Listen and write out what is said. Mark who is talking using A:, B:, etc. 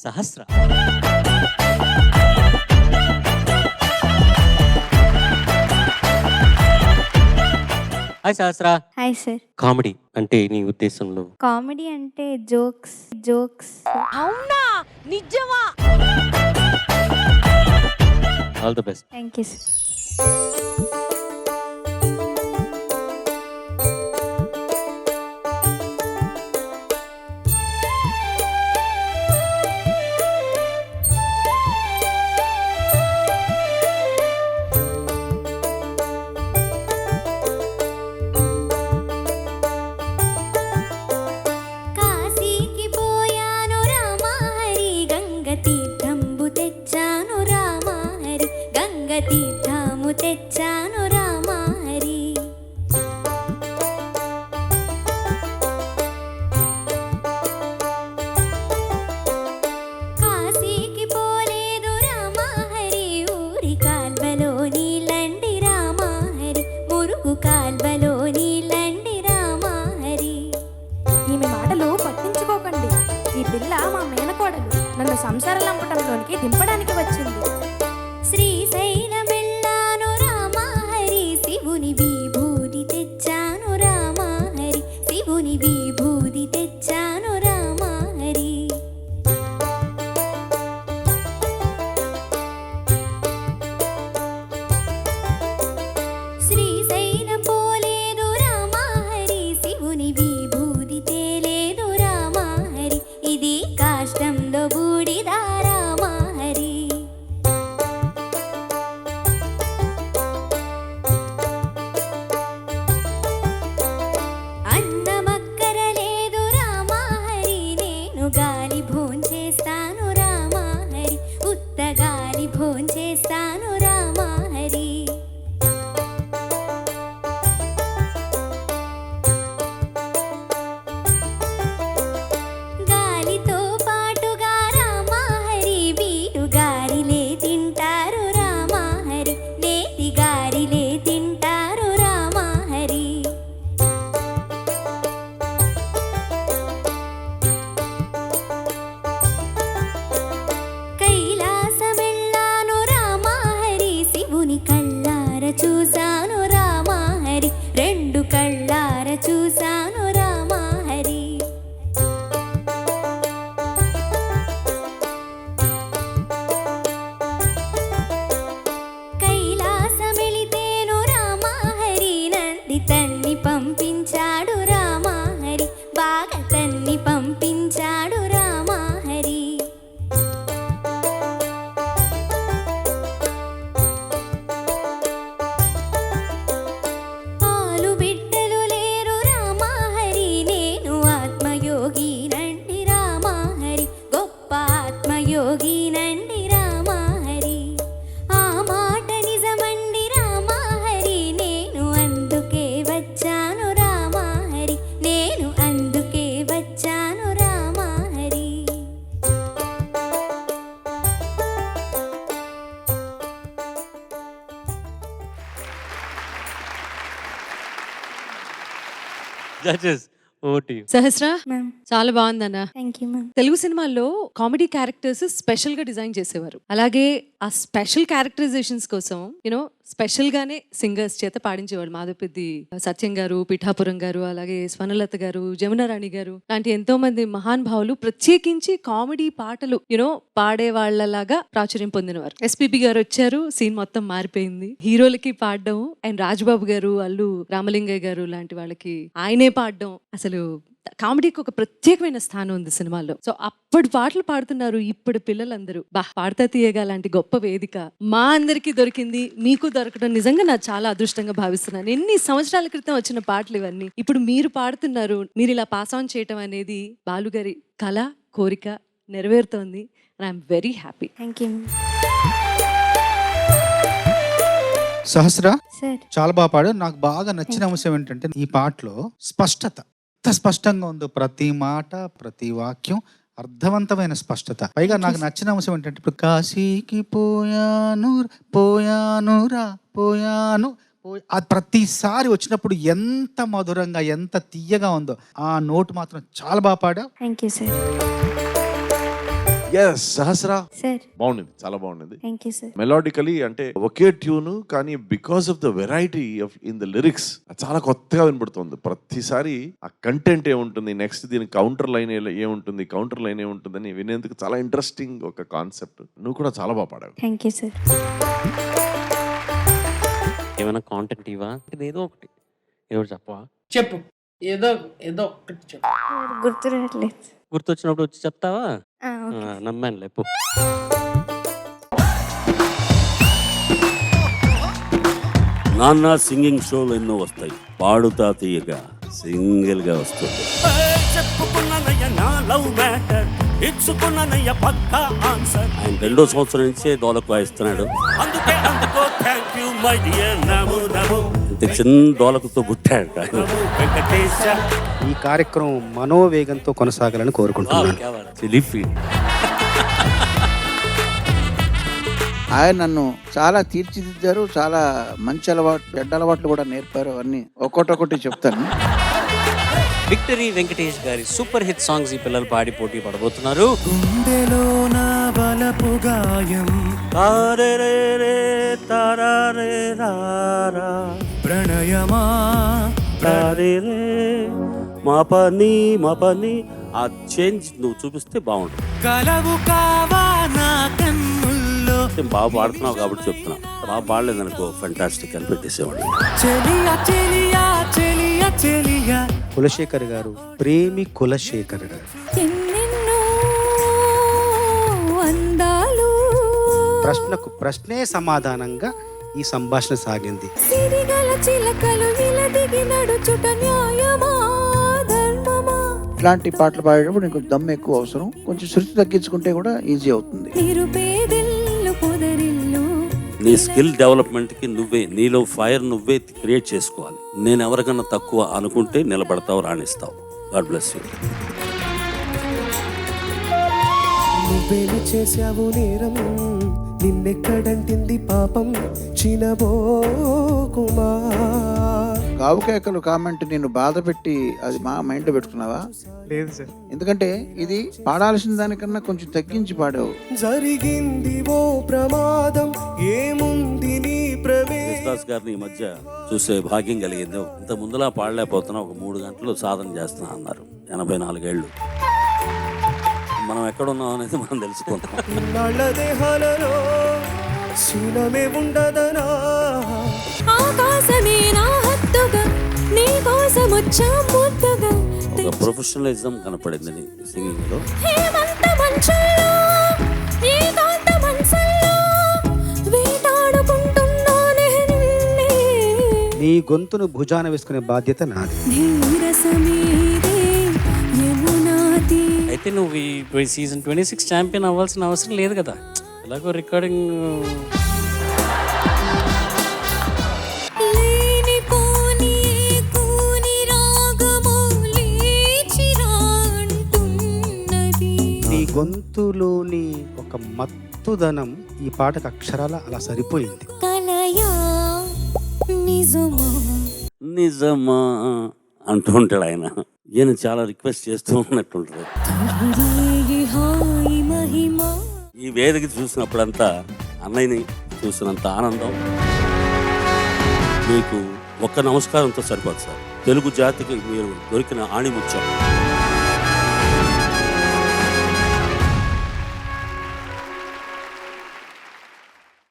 A: సహస్ర. Hi Sahasra.
B: Hi sir.
A: Comedy అంటే నీ ఉద్దేశంలో?
B: కామెడీ అంటే జోక్స్.
C: అవునా, నిజమా?
A: All the best.
B: Thank you sir.
D: కాశీకి పోయాను రామహరి, గంగ తీర్థంబు తెచ్చాను రామహరి, గంగ తీర్థము తెచ్చాను రామహరి. కాశీకి పోలేదు రామహరి, ఊరి కాల్వలో నీళ్ళండి రామహరి, మురుగు కాల్వలో నీళ్ళండి రామహరి.
C: ఈమె మాటలు పట్టించుకోకండి. ఈ పిల్ల మా మేనకోడలు. నన్ను సంసార లంపటంలోనికి దింపడానికి వచ్చింది.
D: శ్రీశైలం వెళ్ళాను రామహరి, శివుని విభూది తెచ్చాను రామహరి, శివుని విభూది తెచ్చాను రామహరి. శ్రీశైలం పోలేదు రామహరి, శివుని విభూది తేలేదు రామహరి, ఇది కాష్టంలో బూడిద రామహరి. అన్నమక్కరలేదు రామహరి, నేను గాలి భోంచేస్తాను రామహరి, ఉత్త గాలి భోంచేస్తాను రామహరి. గాలితో పాటుగా రామహరి, వీరు గారిలే తింటారు రామహరి, నేతి గారిలే తింటారు రామహరి. కైలాసమెళ్ళాను రామహరి, శివుని కళ్ళార చూశాను రామహరి, రెండు కళ్ళార చూశాను రామహరి. కైలాసమెళితేను రామహరి, నంది తన్ని పంపించాడు రామహరి, బాగా తన్ని పంపించాడు రామహరి. పాలు బిడ్డలు లేరు రామహరి, నేను ఆత్మయోగినండి రామహరి, గొప్ప ఆత్మయోగినండి రామహరి. ఆ మాట నిజమండి రామహరి, నేను అందుకే వచ్చాను రామహరి, నేను అందుకే వచ్చాను Ramahari.
A: Judges, over to you.
E: Sahasra,
B: ma'am.
E: చాలా బాగుందన్న.
B: Thank you ma'am.
E: తెలుగు సినిమాల్లో కామెడీ క్యారెక్టర్స్ స్పెషల్ గా డిజైన్ చేసేవారు. అలాగే ఆ స్పెషల్ క్యారెక్టరైజేషన్స్ కోసం స్పెషల్ గానే సింగర్స్ చేత పాడించేవాడు. మాధవపెద్ది సత్యం గారు, పిఠాపురం గారు, అలాగే స్వర్ణలత గారు, జమున రాణి గారు లాంటి ఎంతో మంది మహానుభావులు ప్రత్యేకించి కామెడీ పాటలు పాడే వాళ్ళలాగా ప్రాచుర్యం పొందినవారు. ఎస్పీబీ గారు వచ్చారు, సీన్ మొత్తం మారిపోయింది. హీరోలకి పాడడం అండ్ రాజ్బాబు గారు, అల్లు రామలింగయ్య గారు లాంటి వాళ్ళకి ఆయనే పాడడం, అసలు కామెడీకి ఒక ప్రత్యేకమైన స్థానం ఉంది సినిమాల్లో. సో అప్పుడు పాటలు పాడుతున్నారు ఇప్పుడు పిల్లలందరూ. పాడతా తీయగా లాంటి గొప్ప వేదిక మా అందరికీ దొరికింది, మీకు దొరకడం నిజంగా నాకు చాలా అదృష్టంగా భావిస్తున్నాను. ఎన్ని సంవత్సరాల క్రితం వచ్చిన పాటలు ఇవన్నీ ఇప్పుడు మీరు పాడుతున్నారు. మీరు ఇలా పాస్ ఆన్ చేయటం అనేది బాలుగారి కళ, కోరిక నెరవేరుతోంది. I'm very happy.
B: Thank you ma'am.
F: Sahasra,
B: sir.
F: చాలా బాగా పాడు. నాకు బాగా నచ్చిన అంశం ఏంటంటే ఈ పాటలో స్పష్టత ఎంత స్పష్టంగా ఉందో, ప్రతి మాట ప్రతి వాక్యం అర్థవంతమైన స్పష్టత. పైగా నాకు నచ్చిన అంశం ఏంటంటే ఇప్పుడు కాశీకి పోయాను అది ప్రతిసారి వచ్చినప్పుడు ఎంత మధురంగా ఎంత తీయగా ఉందో. ఆ నోటు మాత్రం చాలా బాగా పాడా.
B: Thank you sir.
G: Yes Sahasra
B: sir
G: బాగుండింది, చాలా బాగుండింది.
B: Thank you sir.
G: మెలోడికలీ అంటే ఒకే ట్యూన్ కానీ because of the variety of in the lyrics చాలా కొత్తగా వినపడుతుంది. ప్రతిసారి ఆ కంటెంట్ ఏముంటుంది, నెక్స్ట్ దీని కౌంటర్ లైన్ ఏముంటుంది, కౌంటర్ లైన్ ఏముంటుందని వినేందుకు చాలా ఇంట్రెస్టింగ్ ఒక కాన్సెప్ట్. నువ్వు కూడా చాలా బాగా పాడావు.
B: Thank you sir.
A: ఏమైనా కాంటెంట్ ఇవా? ఏదో ఒకటి చెప్పవా?
H: చెప్పు, ఏదో ఏదో ఒక్కటి చెప్పు.
B: గుర్తు రావట్లేదు.
A: గుర్తొచ్చినప్పుడు వచ్చి చెప్తావా?
B: ఓకే.
A: నమ్మాను లేపు.
I: నాన్న సింగింగ్ షోలు ఎన్నో వస్తాయి, పాడుతా తీయగా సింగిల్ గా వస్తుంది. ఆయన 2వ సంవత్సరం నుంచే డోలకు వాయిస్తున్నాడు. ఇంత చిన్న డోలకుతో పుట్టాడు ఆయన.
J: ఈ కార్యక్రమం మనోవేగంతో కొనసాగాలని కోరుకుంటున్నాను.
A: Chilli feel.
K: ఆయన నన్ను చాలా తీర్చిదిద్దారు. చాలా మంచి అలవాట్లు, చెడ్డ అలవాట్లు కూడా నేర్పారు. అవన్నీ ఒక్కొక్కటి చెప్తాను.
A: విక్టరీ వెంకటేష్ గారి సూపర్ హిట్ సాంగ్స్ ఈ పిల్లలు పాడి పోటీ పడబోతున్నారు.
I: ప్రణయమా మా పని ఆ చేంజ్ నువ్వు చూపిస్తే బాగుంటుంది. బాగా పాడుతున్నావు కాబట్టి చెప్తున్నా, బాగా పాడలేదనుకో ఫెంటాస్టిక్ అని పెట్టేసేవాడిని.
J: కులశేఖర్ గారు, ప్రేమి కులశేఖర్ గారు.
D: ఎన్నెన్నో అందాలు
J: ప్రశ్నకు ప్రశ్నే సమాధానంగా ఈ సంభాషణ సాగింది.
D: సిరిగల చిలకలు ఇలదిగి నడుచుట న్యాయమా ధర్మమా.
K: ఇట్లాంటి పాటలు పాడేటప్పుడు నీకు దమ్ ఎక్కువ అవసరం. కొంచెం శృతి తగ్గించుకుంటే కూడా ఈజీ అవుతుంది.
D: నిరుపేదిల్లు పొదరిల్లు
I: నీ స్కిల్ డెవలప్మెంట్ కి నువ్వే, నీలో ఫైర్ నువ్వే క్రియేట్ చేసుకోవాలి. నేను ఎవరికన్నా తక్కువ అనుకుంటే నిలబడతావు, రాణిస్తావు. God bless you.
L: నువ్వేమి చేశావు నేరం, నిన్నెక్కడంటింది పాపం, చినబోకుమా.
K: గావుకేకలు కామెంట్ నేను బాధ పెట్టి అది మా మైండ్లో పెట్టుకున్నావా?
J: లేదు సార్.
K: ఎందుకంటే ఇది పాడాల్సిన దానికన్నా కొంచెం తగ్గించి పాడావు.
L: జరిగింది ఓ ప్రమాదం, ఏముంది నీ
I: యేసుదాస్ గారిని ఈ మధ్య చూసే భాగ్యం కలిగింది. ఇంత ముందులా పాడలేకపోతున్నా, ఒక 3 గంటలు సాధన చేస్తున్నా అన్నారు. 84 ఏళ్ళు. మనం ఎక్కడున్నాం అనేది మనం తెలుసుకుంటాం.
L: నాళ్ళ దేహాలలో శీలమే ఉండదనా.
D: ఆకాశమే నా హత్తుగా నీ కోసం వచ్చా ముద్దుగా.
I: ఒక ప్రొఫెషనలిజం కనపడింది నీ సింగింగ్ లో.
D: హేమంత మంచుల్లో ఏకాంత మనసుల్లో వేటాడుకుంటున్నానే నిన్నే.
J: నీ గొంతును భుజాన వేసుకునే బాధ్యత నాది.
D: నీరసమీదే యమునాది.
A: అయితే నువ్వు ఈ సీజన్ 26 ఛాంపియన్ అవ్వాల్సిన అవసరం లేదు కదా. ఎలాగో రికార్డింగ్
D: లేనిపోని కూని రాగము లేచిరా అంటున్నది.
J: నీ గొంతులోని ఒక మత్తుదనం ఈ పాటకు అక్షరాల అలా సరిపోయింది.
D: కలయా నిజమా
I: నిజమా అంటూ ఉంటాడు ఆయన. ఈయన చాలా రిక్వెస్ట్ చేస్తూ ఉన్నట్టుంటారు.
D: రేగి హాయి మహిమా.
I: ఈ వేదిక చూసినప్పుడంతా అన్నయ్యని చూసినంత ఆనందం మీకు ఒక్క నమస్కారంతో సరిపోదు సార్. తెలుగు జాతికి మీరు దొరికిన ఆణిముత్యం.